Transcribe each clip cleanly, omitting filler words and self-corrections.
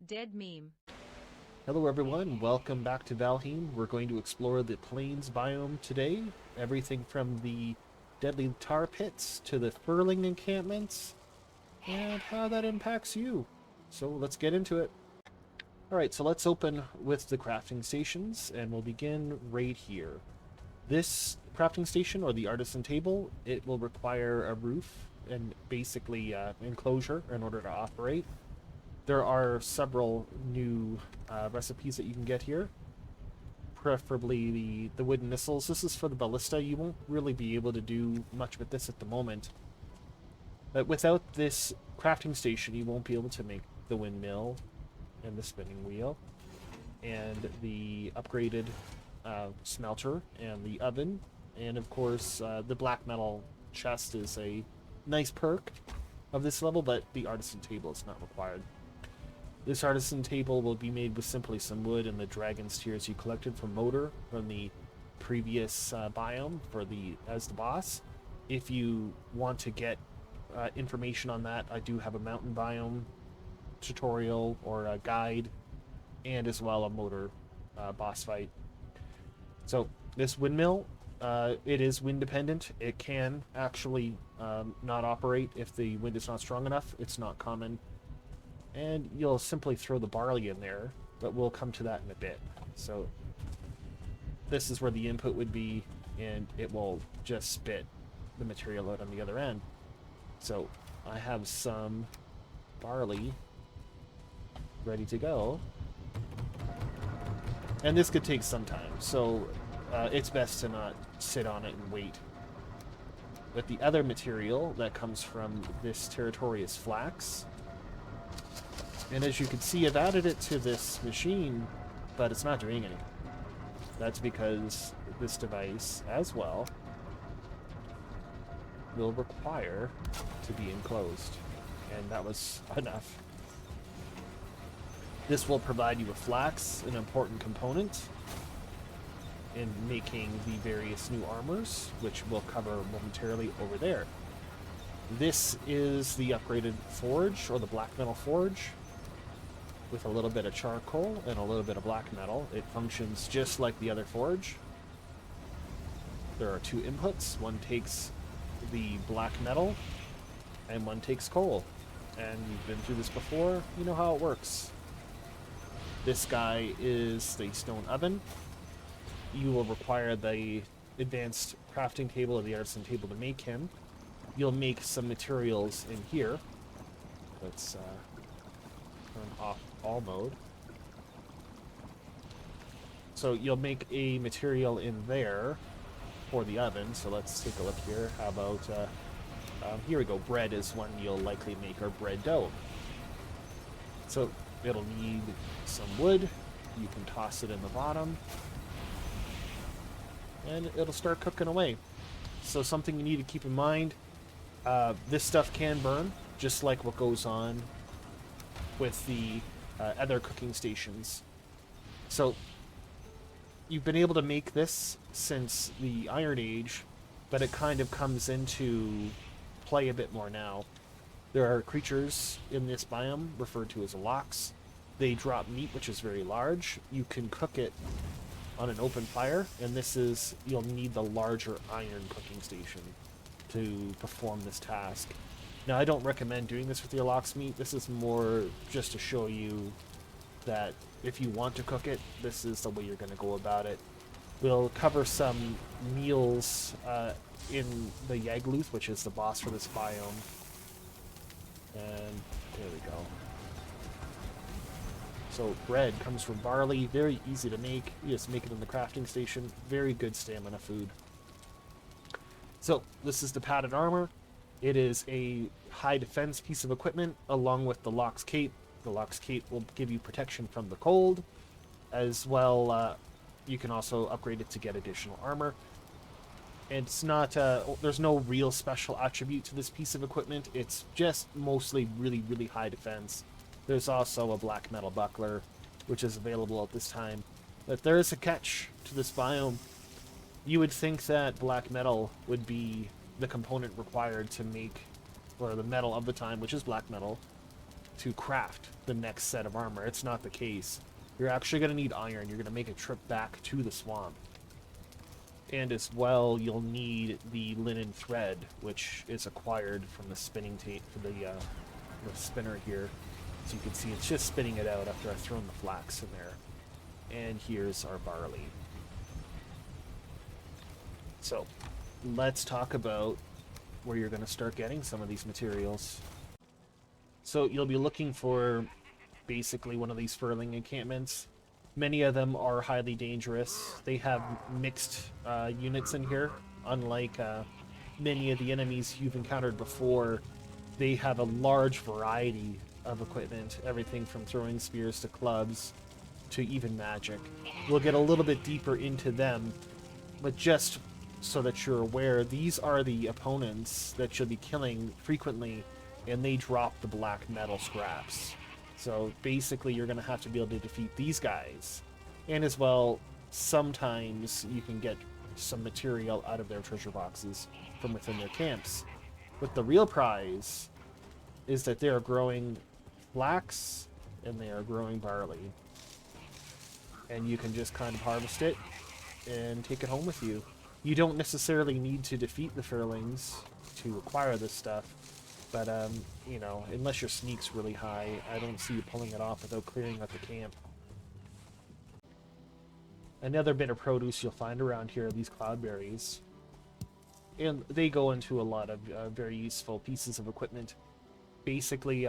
Dead meme. Hello everyone, welcome back to Valheim. We're going to explore the plains biome today. Everything from the deadly tar pits to the furling encampments and how that impacts you. So let's get into it. Alright, so let's open with the crafting stations and we'll begin right here. This crafting station, or the artisan table, it will require a roof and basically enclosure in order to operate. There are several new recipes that you can get here, preferably the wooden missiles. This is for the ballista. You won't really be able to do much with this at the moment. But without this crafting station, you won't be able to make the windmill and the spinning wheel and the upgraded smelter and the oven. And of course, the black metal chest is a nice perk of this level, but the artisan table is not required. This artisan table will be made with simply some wood and the dragon's tears you collected from Motor from the previous biome as the boss. If you want to get information on that, I do have a mountain biome tutorial or a guide, and as well a Motor boss fight. So this windmill, it is wind dependent. It can actually not operate if the wind is not strong enough. It's not common. And you'll simply throw the barley in there, but we'll come to that in a bit. So this is where the input would be, and it will just spit the material out on the other end. So I have some barley ready to go. And this could take some time, so it's best to not sit on it and wait. But the other material that comes from this territory is flax. And as you can see, I've added it to this machine, but it's not doing anything. That's because this device, as well, will require to be enclosed. And that was enough. This will provide you with flax, an important component in making the various new armors, which we'll cover momentarily over there. This is the upgraded forge, or the black metal forge, with a little bit of charcoal and a little bit of black metal. It functions just like the other forge. There are two inputs. One takes the black metal and one takes coal. And you've been through this before, you know how it works. This guy is the stone oven. You will require the advanced crafting table or the artisan table to make him. You'll make some materials in here. Let's turn off all mode. So you'll make a material in there for the oven. So let's take a look here. How about here we go. Bread is one you'll likely make, or bread dough. So it'll need some wood. You can toss it in the bottom and it'll start cooking away. So something you need to keep in mind, this stuff can burn, just like what goes on with the other cooking stations. So you've been able to make this since the Iron Age, but it kind of comes into play a bit more now. There are creatures in this biome referred to as lox. They drop meat, which is very large. You can cook it on an open fire, and you'll need the larger iron cooking station to perform this task. Now, I don't recommend doing this with your lox meat. This is more just to show you that if you want to cook it, this is the way you're going to go about it. We'll cover some meals in the Yagluth, which is the boss for this biome. And there we go. So bread comes from barley, very easy to make. You just make it in the crafting station. Very good stamina food. So this is the padded armor. It is a high defense piece of equipment along with the Lox cape. The Lox cape will give you protection from the cold. As well, you can also upgrade it to get additional armor. And it's not, there's no real special attribute to this piece of equipment. It's just mostly really, really high defense. There's also a black metal buckler, which is available at this time. But there is a catch to this biome. You would think that black metal would be the component required to make, or the metal of the time, which is black metal, to craft the next set of armor. It's not the case. You're actually going to need iron. You're going to make a trip back to the swamp. And as well, you'll need the linen thread, which is acquired from the spinning tape for the spinner here. So you can see it's just spinning it out after I've thrown the flax in there. And here's our barley. So let's talk about where you're going to start getting some of these materials. So you'll be looking for basically one of these furling encampments. Many of them are highly dangerous. They have mixed units in here. Unlike many of the enemies you've encountered before, they have a large variety of equipment. Everything from throwing spears to clubs to even magic. We'll get a little bit deeper into them, but just so that you're aware, these are the opponents that you'll be killing frequently, and they drop the black metal scraps. So basically you're going to have to be able to defeat these guys. And as well, sometimes you can get some material out of their treasure boxes from within their camps. But the real prize is that they are growing flax and they are growing barley. And you can just kind of harvest it and take it home with you. You don't necessarily need to defeat the furlings to acquire this stuff. But, you know, unless your sneak's really high, I don't see you pulling it off without clearing out the camp. Another bit of produce you'll find around here are these cloudberries. And they go into a lot of very useful pieces of equipment. Basically,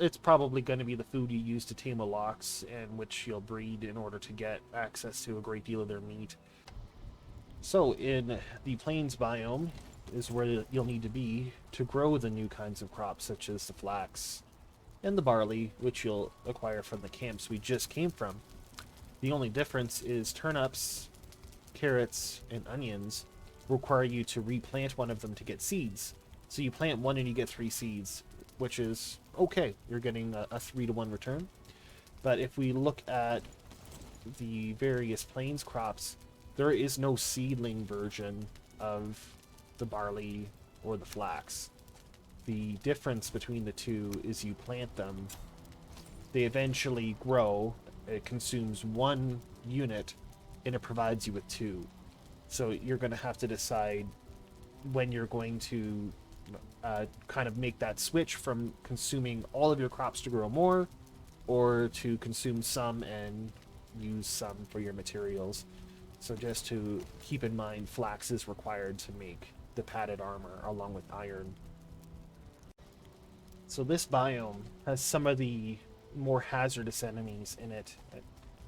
it's probably going to be the food you use to tame a lox, and which you'll breed in order to get access to a great deal of their meat. So, in the plains biome is where you'll need to be to grow the new kinds of crops, such as the flax and the barley, which you'll acquire from the camps we just came from. The only difference is turnips, carrots, and onions require you to replant one of them to get seeds. So you plant one and you get 3 seeds, which is okay. You're getting a 3-to-1 return. But if we look at the various plains crops, there is no seedling version of the barley or the flax. The difference between the two is you plant them, they eventually grow, it consumes 1 unit, and it provides you with 2. So you're going to have to decide when you're going to kind of make that switch from consuming all of your crops to grow more, or to consume some and use some for your materials. So just to keep in mind, flax is required to make the padded armor along with iron. So this biome has some of the more hazardous enemies in it.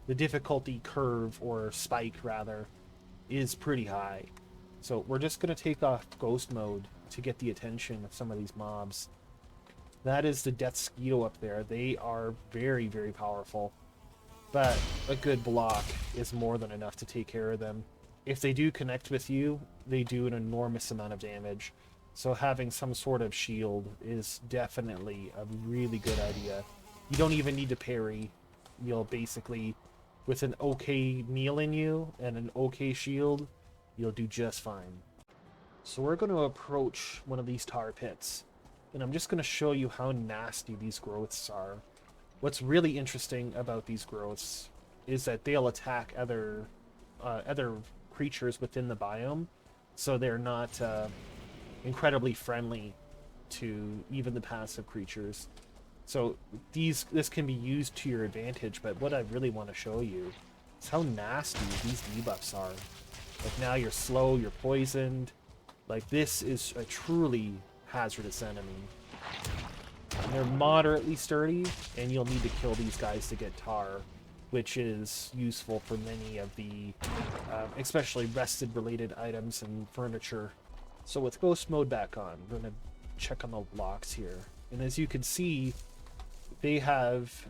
The difficulty curve, or spike rather, is pretty high. So we're just going to take off ghost mode to get the attention of some of these mobs. That is the Death Skeeto up there. They are very, very powerful. But a good block is more than enough to take care of them. If they do connect with you, they do an enormous amount of damage. So having some sort of shield is definitely a really good idea. You don't even need to parry. You'll basically, with an okay meal in you and an okay shield, you'll do just fine. So we're going to approach one of these tar pits. And I'm just going to show you how nasty these growths are. What's really interesting about these growths is that they'll attack other creatures within the biome, so they're not incredibly friendly to even the passive creatures. So this can be used to your advantage, but what I really want to show you is how nasty these debuffs are. Like, now you're slow, you're poisoned. Like, this is a truly hazardous enemy. And they're moderately sturdy, and you'll need to kill these guys to get tar, which is useful for many of the, especially rested-related items and furniture. So with ghost mode back on, we're going to check on the blocks here. And as you can see, they have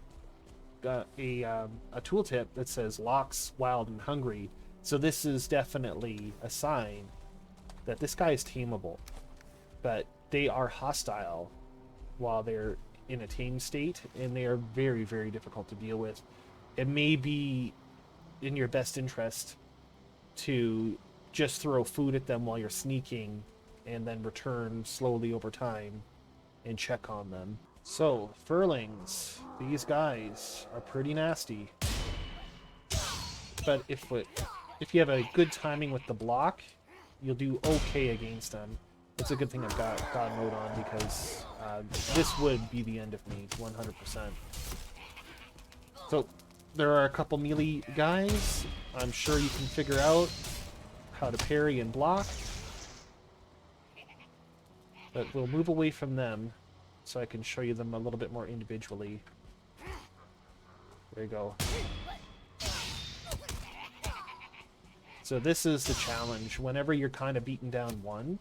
got a tooltip that says Lox, Wild, and Hungry. So this is definitely a sign that this guy is tameable. But they are hostile while they're in a tame state, and they are very, very difficult to deal with. It may be in your best interest to just throw food at them while you're sneaking, and then return slowly over time and check on them. So, furlings. These guys are pretty nasty. But if you have a good timing with the block, you'll do okay against them. It's a good thing I've got mode on because this would be the end of me, 100%. So, there are a couple melee guys. I'm sure you can figure out how to parry and block. But we'll move away from them so I can show you them a little bit more individually. There you go. So this is the challenge. Whenever you're kind of beaten down one,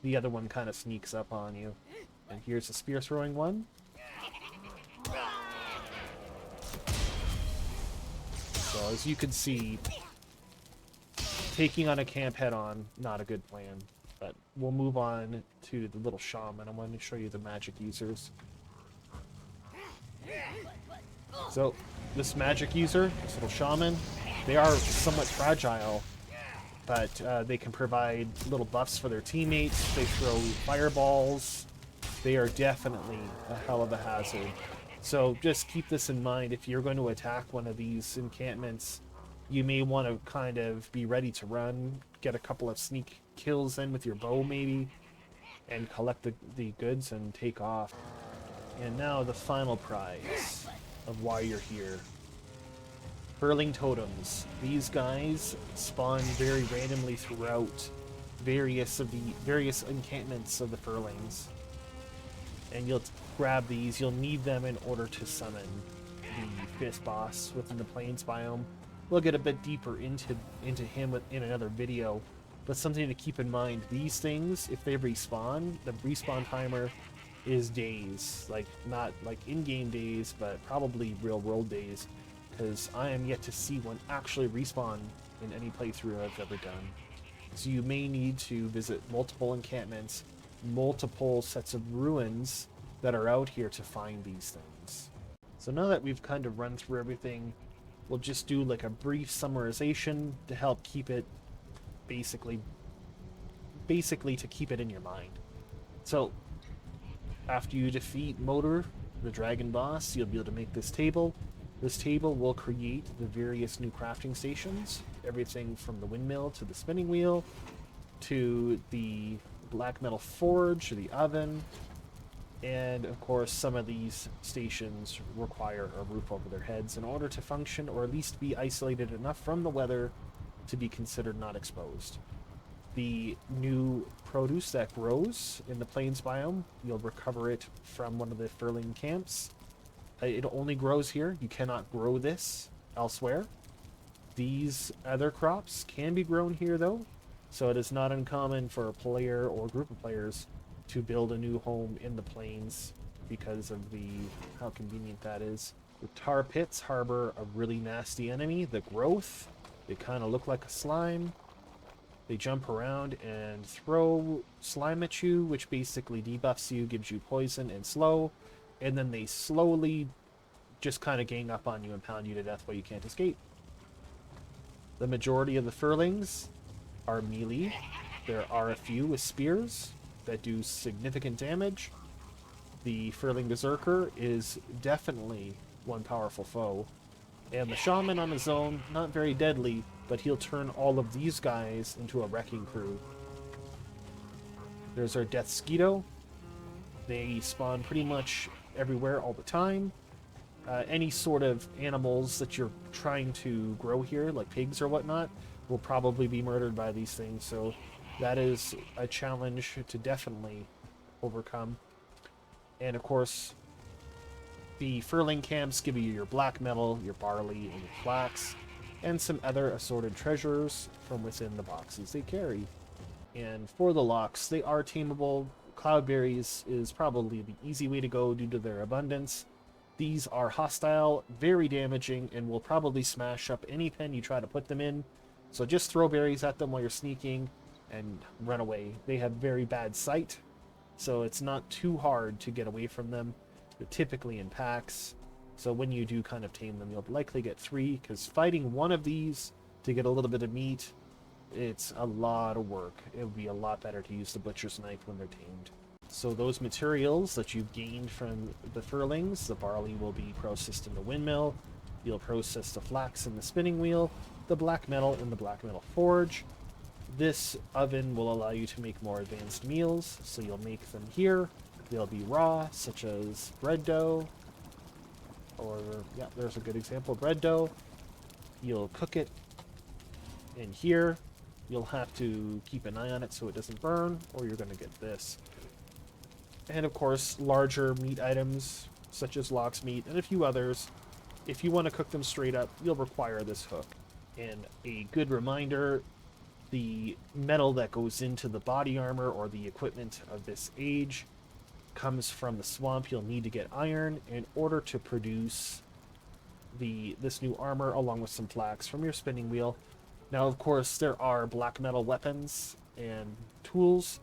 the other one kind of sneaks up on you. And here's the spear throwing one. So as you can see, taking on a camp head on, not a good plan. But we'll move on to the little shaman. I want to show you the magic users. So this magic user, this little shaman, they are somewhat fragile, but they can provide little buffs for their teammates. They throw fireballs. They are definitely a hell of a hazard. So just keep this in mind. If you're going to attack one of these encampments, you may want to kind of be ready to run, get a couple of sneak kills in with your bow maybe, and collect the goods and take off. And now the final prize of why you're here. Furling totems. These guys spawn very randomly throughout various encampments of the furlings. And you'll grab these. You'll need them in order to summon the 5th boss within the plains biome. We'll get a bit deeper into him in another video, but something to keep in mind, these things, if they respawn, the respawn timer is days. Like, not like in-game days, but probably real-world days, because I am yet to see one actually respawn in any playthrough I've ever done. So you may need to visit multiple encampments, multiple sets of ruins that are out here to find these things. So now that we've kind of run through everything, we'll just do like a brief summarization to help keep it basically to keep it in your mind. So after you defeat Motor, the dragon boss, you'll be able to make this table. This table will create the various new crafting stations, everything from the windmill to the spinning wheel to the black metal forge, the oven, and of course some of these stations require a roof over their heads in order to function, or at least be isolated enough from the weather to be considered not exposed. The new produce that grows in the plains biome, you'll recover it from one of the furling camps. It only grows here. You cannot grow this elsewhere. These other crops can be grown here though, so it is not uncommon for a player or group of players to build a new home in the plains because of how convenient that is. The tar pits harbor a really nasty enemy, the growth. They kind of look like a slime. They jump around and throw slime at you, which basically debuffs you, gives you poison and slow, and then they slowly just kind of gang up on you and pound you to death while you can't escape. The majority of the furlings are melee. There are a few with spears that do significant damage. The furling berserker is definitely one powerful foe. And the shaman on his own, not very deadly, but he'll turn all of these guys into a wrecking crew. There's our Death Skeeto. They spawn pretty much everywhere all the time. Any sort of animals that you're trying to grow here, like pigs or whatnot, will probably be murdered by these things, so that is a challenge to definitely overcome. And of course, the furling camps give you your black metal, your barley, and your flax, and some other assorted treasures from within the boxes they carry. And for the locks, they are tameable. Cloudberries is probably the easy way to go due to their abundance. These are hostile, very damaging, and will probably smash up any pen you try to put them in. So just throw berries at them while you're sneaking and run away. They have very bad sight, so it's not too hard to get away from them. They're typically in packs, so when you do kind of tame them, you'll likely get 3, because fighting one of these to get a little bit of meat, it's a lot of work. It would be a lot better to use the butcher's knife when they're tamed. So those materials that you've gained from the furlings, the barley will be processed in the windmill. You'll process the flax in the spinning wheel, the black metal in the black metal forge. This oven will allow you to make more advanced meals, so you'll make them here. They'll be raw, such as bread dough, or, yeah, there's a good example, bread dough. You'll cook it in here. You'll have to keep an eye on it so it doesn't burn, or you're going to get this. And of course, larger meat items, such as lox meat and a few others, if you want to cook them straight up, you'll require this hook. And a good reminder, the metal that goes into the body armor or the equipment of this age comes from the swamp. You'll need to get iron in order to produce this new armor, along with some flax from your spinning wheel. Now, of course, there are black metal weapons and tools.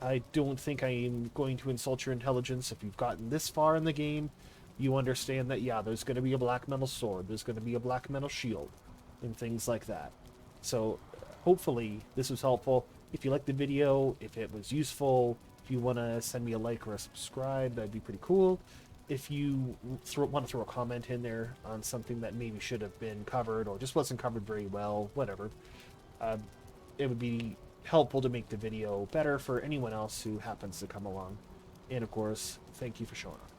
I don't think I am going to insult your intelligence. If you've gotten this far in the game, you understand that, yeah, there's going to be a black metal sword, there's going to be a black metal shield, and things like that. So, hopefully, this was helpful. If you liked the video, if it was useful, if you want to send me a like or a subscribe, that'd be pretty cool. If you want to throw a comment in there on something that maybe should have been covered or just wasn't covered very well, whatever, it would be helpful to make the video better for anyone else who happens to come along. And of course, thank you for showing up.